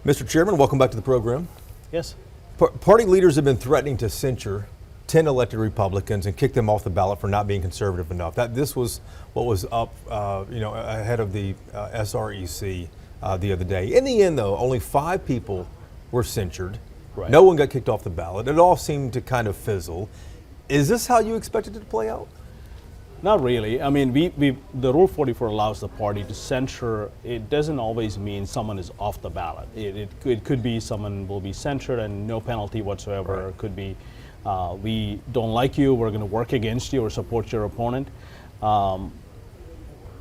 Mr. Chairman, welcome back to the program. Yes. Party leaders have been threatening to censure 10 elected Republicans and kick them off the ballot for not being conservative enough. This was what was up, ahead of the SREC the other day. In the end, though, only 5 people were censured. Right. No one got kicked off the ballot. It all seemed to kind of fizzle. Is this how you expected it to play out? Not really. I mean, the Rule 44 allows the party to censure. It doesn't always mean someone is off the ballot. It could be someone will be censured and no penalty whatsoever. Right. It could be we don't like you, we're going to work against you or support your opponent.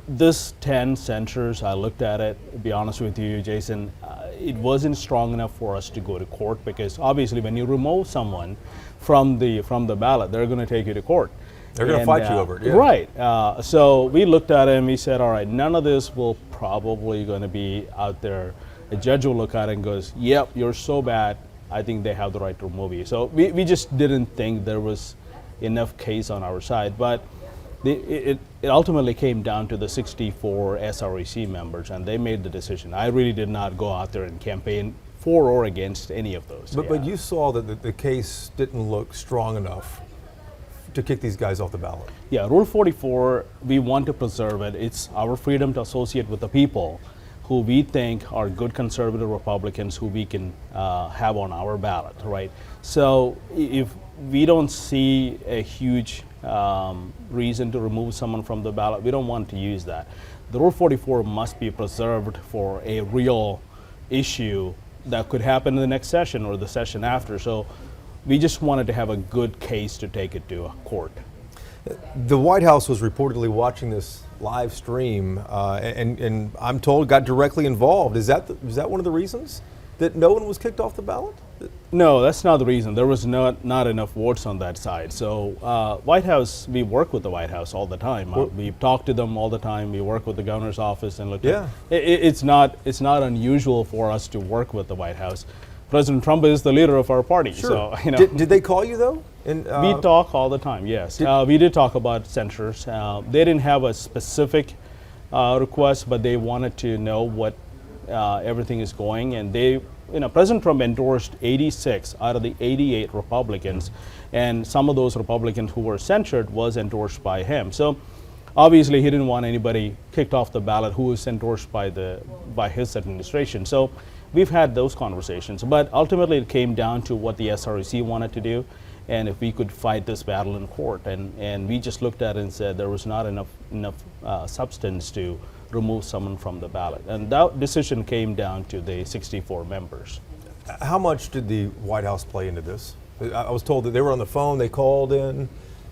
This 10 censures, I looked at it, to be honest with you, Jason, it wasn't strong enough for us to go to court, because obviously when you remove someone from the ballot, they're going to take you to court. They're going to fight you over it. Yeah. Right. So we looked at it and we said, all right, none of this will probably going to be out there. A judge will look at it and goes, yep, you're so bad, I think they have the right to remove you. So we just didn't think there was enough case on our side. But it ultimately came down to the 64 SREC members, and they made the decision. I really did not go out there and campaign for or against any of those. But you saw that the case didn't look strong enough to kick these guys off the ballot. Yeah, Rule 44, we want to preserve it. It's our freedom to associate with the people who we think are good conservative Republicans who we can have on our ballot, right? So if we don't see a huge reason to remove someone from the ballot, we don't want to use that. The Rule 44 must be preserved for a real issue that could happen in the next session or the session after. So we just wanted to have a good case to take it to a court. The White House was reportedly watching this live stream, and I'm told got directly involved. Is that one of the reasons that no one was kicked off the ballot? No, that's not the reason. There was not enough votes on that side. So White House, we work with the White House all the time. We talk to them all the time. We work with the governor's office and look. Yeah. It's not unusual for us to work with the White House. President Trump is the leader of our party. Sure. So, Did they call you though? We talk all the time, yes. We did talk about censures. They didn't have a specific request, but they wanted to know what everything is going. And President Trump endorsed 86 out of the 88 Republicans, and some of those Republicans who were censured was endorsed by him. So obviously he didn't want anybody kicked off the ballot who was endorsed by his administration. So we've had those conversations, but ultimately it came down to what the SREC wanted to do, and if we could fight this battle in court. And we just looked at it and said there was not enough substance to remove someone from the ballot. And that decision came down to the 64 members. How much did the White House play into this? I was told that they were on the phone, they called in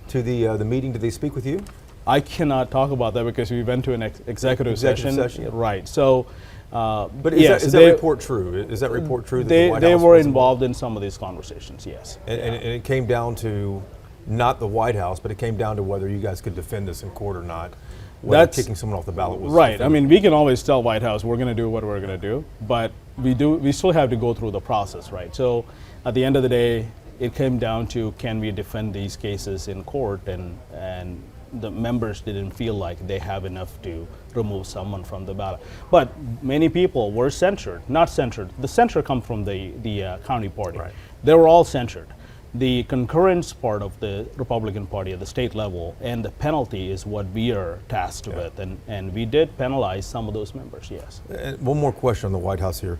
to the meeting. Did they speak with you? I cannot talk about that because we went to an executive session. Right. So. But is that report true? Is that report true? That the White they House were involved in some of these conversations, yes. And it came down to not the White House, but it came down to whether you guys could defend this in court or not. Whether kicking someone off the ballot was right. I mean, we can always tell White House we're going to do what we're going to do, but we still have to go through the process, right? So at the end of the day, it came down to can we defend these cases in court, and the members didn't feel like they have enough to remove someone from the ballot. But many people were censured, not censured. The censure come from the county party. Right. They were all censured. The concurrence part of the Republican Party at the state level and the penalty is what we are tasked with, and we did penalize some of those members, yes. And one more question on the White House here.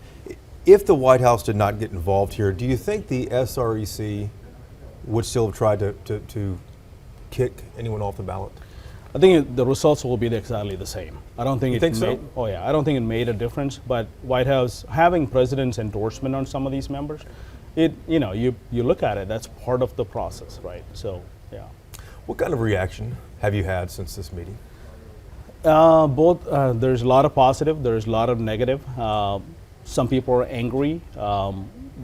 If the White House did not get involved here, do you think the SREC would still have tried to kick anyone off the ballot? I think the results will be exactly the same. I don't think so? Oh yeah, I don't think it made a difference. But White House having president's endorsement on some of these members, you look at it. That's part of the process, right? So yeah. What kind of reaction have you had since this meeting? Both. There's a lot of positive. There's a lot of negative. Some people are angry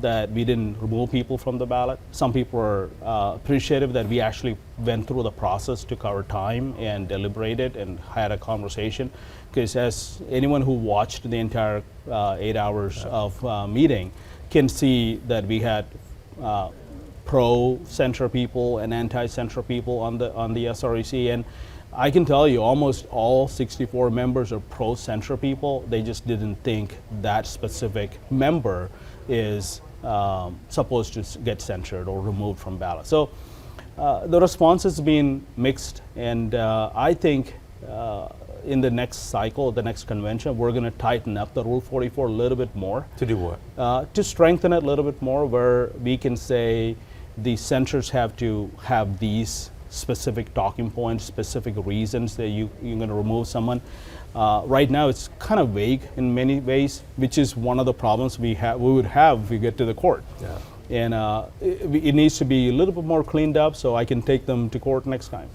that we didn't remove people from the ballot. Some people are appreciative that we actually went through the process, took our time and deliberated and had a conversation. Because as anyone who watched the entire 8 hours of meeting can see that we had pro-censure people and anti-censure people on the SREC, and I can tell you almost all 64 members are pro-censure people. They just didn't think that specific member is supposed to get censured or removed from ballot. So the response has been mixed, and I think in the next cycle, the next convention, we're going to tighten up the Rule 44 a little bit more. To do what? To strengthen it a little bit more, where we can say the censors have to have these specific talking points, specific reasons that you're going to remove someone. Right now, it's kind of vague in many ways, which is one of the problems we would have if we get to the court. Yeah. And it needs to be a little bit more cleaned up so I can take them to court next time.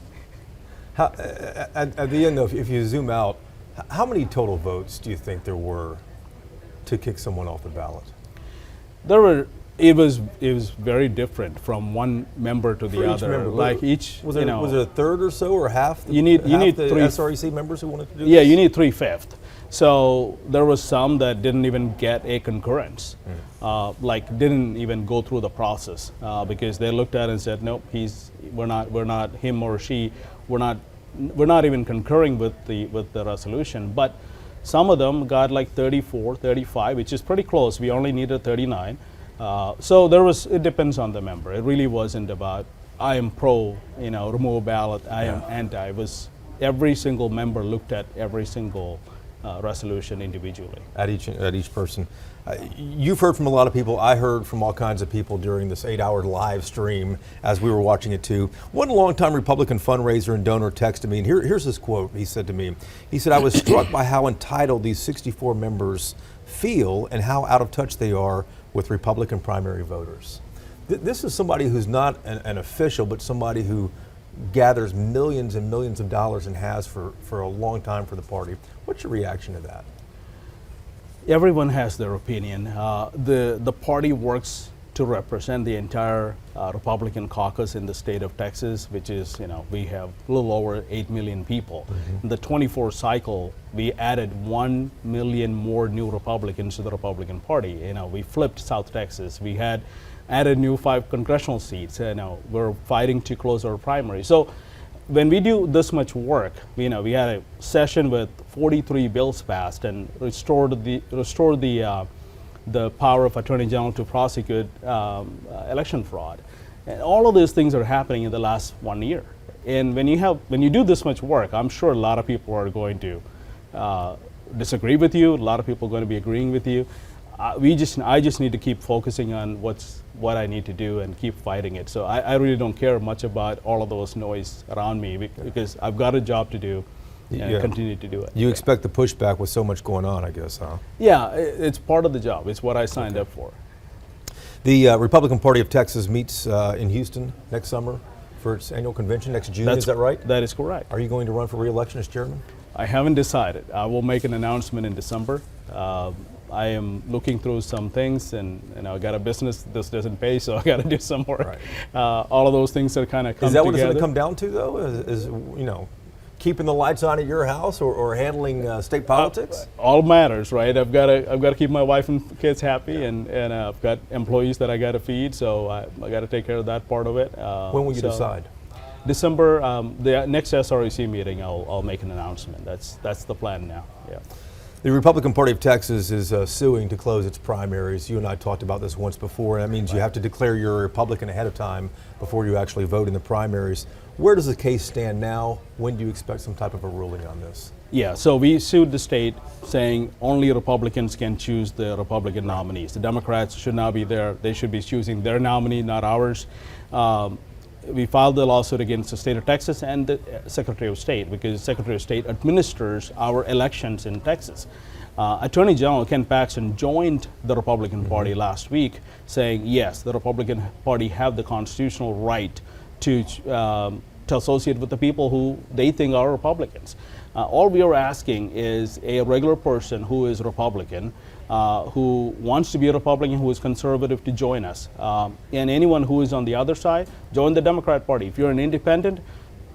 At the end, though, if you zoom out, how many total votes do you think there were to kick someone off the ballot? There were. It was very different from one member to the other. Member. Like each, was it a third or so, or half? You need the three SREC members who wanted to do Yeah, this? you need 3/5. So there was some that didn't even get a concurrence, like didn't even go through the process because they looked at it and said, nope, we're not him or she, we're not even concurring with the resolution. But some of them got like 34, 35, which is pretty close. We only needed 39. So it depends on the member. It really wasn't about, I am pro, remove a ballot, I am anti. It was every single member looked at every single resolution individually. At each person. You've heard from a lot of people. I heard from all kinds of people during this 8-hour live stream as we were watching it too. One longtime Republican fundraiser and donor texted me, and here's his quote. He said to me, he said, I was struck by how entitled these 64 members feel and how out of touch they are with Republican primary voters. This is somebody who's not an official, but somebody who gathers millions and millions of dollars and has for a long time for the party. What's your reaction to that? Everyone has their opinion. The party works to represent the entire Republican caucus in the state of Texas, which is, we have a little over 8 million people. In the 24 cycle, we added 1 million more new Republicans to the Republican Party. We flipped South Texas. We had added new 5 congressional seats. We're fighting to close our primary. So when we do this much work, we had a session with 43 bills passed and restored the power of Attorney General to prosecute election fraud. And all of these things are happening in the last 1 year. And when you do this much work, I'm sure a lot of people are going to disagree with you. A lot of people are going to be agreeing with you. I just need to keep focusing on what I need to do and keep fighting it. So I really don't care much about all of those noise around me because I've got a job to do and continue to do it. You expect the pushback with so much going on, I guess, huh? Yeah, it's part of the job. It's what I signed up for. The Republican Party of Texas meets in Houston next summer for its annual convention next June, is that right? That is correct. Are you going to run for re-election as chairman? I haven't decided. I will make an announcement in December. I am looking through some things, and I got a business. This doesn't pay, so I got to do some work. Right. All of those things are kind of come together. Is that what it's going to come down to, though? Is keeping the lights on at your house, or handling state politics? All matters, right? I've got to keep my wife and kids happy, and I've got employees that I got to feed, so I got to take care of that part of it. When will you decide? December, the next SREC meeting, I'll make an announcement. That's the plan now. Yeah. The Republican Party of Texas is suing to close its primaries. You and I talked about this once before. That means you have to declare you're a Republican ahead of time before you actually vote in the primaries. Where does the case stand now? When do you expect some type of a ruling on this? Yeah, so we sued the state saying only Republicans can choose the Republican nominees. The Democrats should not be there. They should be choosing their nominee, not ours. We filed the lawsuit against the state of Texas and the Secretary of State because the Secretary of State administers our elections in Texas. Attorney General Ken Paxton joined the Republican Party last week saying, yes, the Republican Party have the constitutional right to associate with the people who they think are Republicans. All we are asking is a regular person who is Republican, who wants to be a Republican, who is conservative, to join us. And anyone who is on the other side, join the Democrat Party. If you're an independent,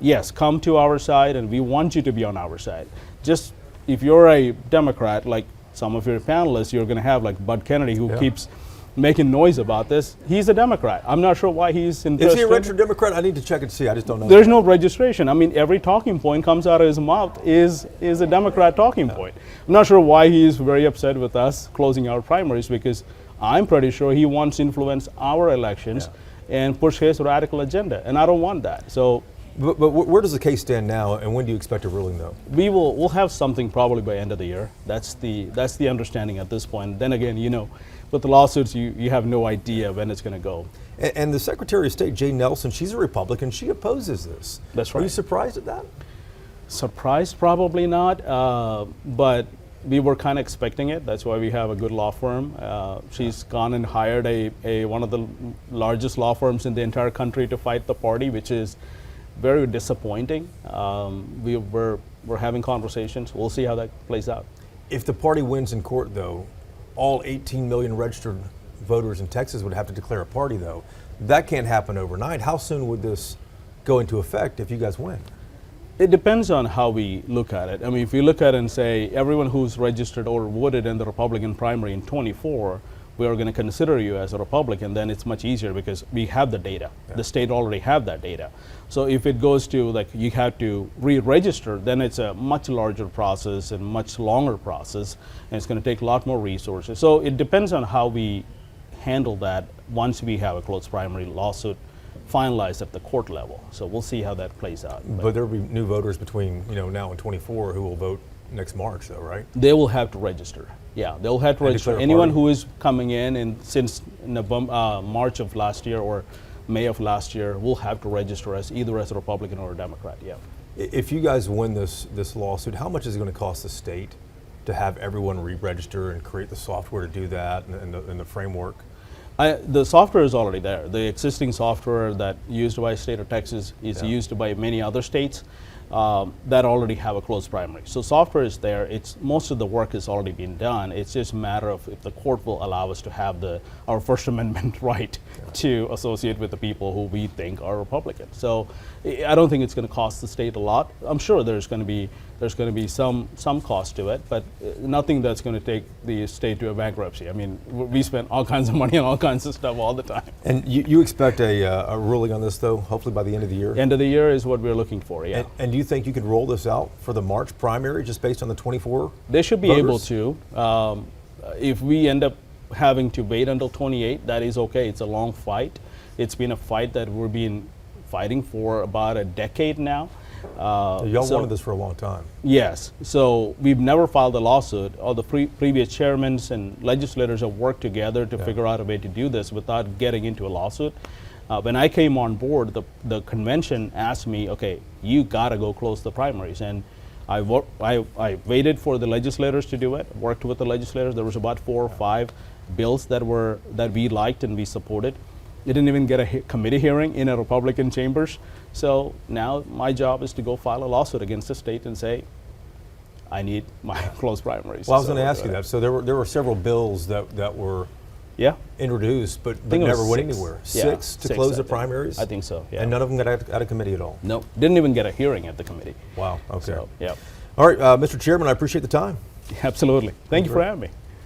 yes, come to our side, and we want you to be on our side. Just if you're a Democrat, like some of your panelists, you're going to have like Bud Kennedy, who keeps making noise about this. He's a Democrat. I'm not sure why he's interested. Is he a registered Democrat? I need to check and see. I just don't know. There's no registration. I mean, every talking point comes out of his mouth is a Democrat talking point. I'm not sure why he's very upset with us closing our primaries, because I'm pretty sure he wants to influence our elections and push his radical agenda, and I don't want that. So. But where does the case stand now, and when do you expect a ruling, though? We'll have something probably by end of the year. That's the understanding at this point. Then again, with the lawsuits, you have no idea when it's going to go. And the Secretary of State, Jay Nelson, she's a Republican. She opposes this. That's right. Are you surprised at that? Surprised, probably not, but we were kind of expecting it. That's why we have a good law firm. She's gone and hired one of the largest law firms in the entire country to fight the party, which is very disappointing. We're having conversations. We'll see how that plays out. If the party wins in court, though, all 18 million registered voters in Texas would have to declare a party, though. That can't happen overnight. How soon would this go into effect if you guys win? It depends on how we look at it. I mean, if we look at it and say everyone who's registered or voted in the Republican primary in 24, we are going to consider you as a Republican, then it's much easier because we have the data. Yeah. The state already have that data. So if it goes to like you have to re-register, then it's a much larger process and much longer process, and it's going to take a lot more resources. So it depends on how we handle that once we have a closed primary lawsuit finalized at the court level. So we'll see how that plays out. But there will be new voters between now and 24 who will vote next March, though, right? They will have to register. Yeah, they'll have to register. Anyone who is coming in and since March of last year or May of last year will have to register as either as a Republican or a Democrat. Yeah. If you guys win this lawsuit, how much is it going to cost the state to have everyone re-register and create the software to do that and the framework? The software is already there. The existing software that used by state of Texas is used by many other states that already have a closed primary. So software is there. Most of the work has already been done. It's just a matter of if the court will allow us to have our First Amendment right to associate with the people who we think are Republicans. So I don't think it's going to cost the state a lot. I'm sure there's going to be some cost to it, but nothing that's going to take the state to a bankruptcy. I mean, we spend all kinds of money on all kinds of stuff all the time. And you expect a ruling on this, though, hopefully by the end of the year? End of the year is what we're looking for, yeah. And do you think you could roll this out for the March primary just based on the 24 They should be voters? able to. If we end up having to wait until 28, that is okay. It's a long fight. It's been a fight that we've been fighting for about a decade now. Y'all wanted this for a long time. Yes. So we've never filed a lawsuit. All the previous chairmen and legislators have worked together to figure out a way to do this without getting into a lawsuit. When I came on board, the convention asked me, okay, you got to go close the primaries. And I waited for the legislators to do it, worked with the legislators. There was about 4 or 5 bills that we liked and we supported. It didn't even get a committee hearing in a Republican chambers. So now my job is to go file a lawsuit against the state and say, I need my closed primaries. Well, I was going to ask you that. So there were several bills that were introduced, but never went anywhere. Six to close the primaries? I think so, yeah. And none of them got out of committee at all? No, didn't even get a hearing at the committee. Wow, okay. So, yeah. All right, Mr. Chairman, I appreciate the time. Absolutely. Thank you for having me.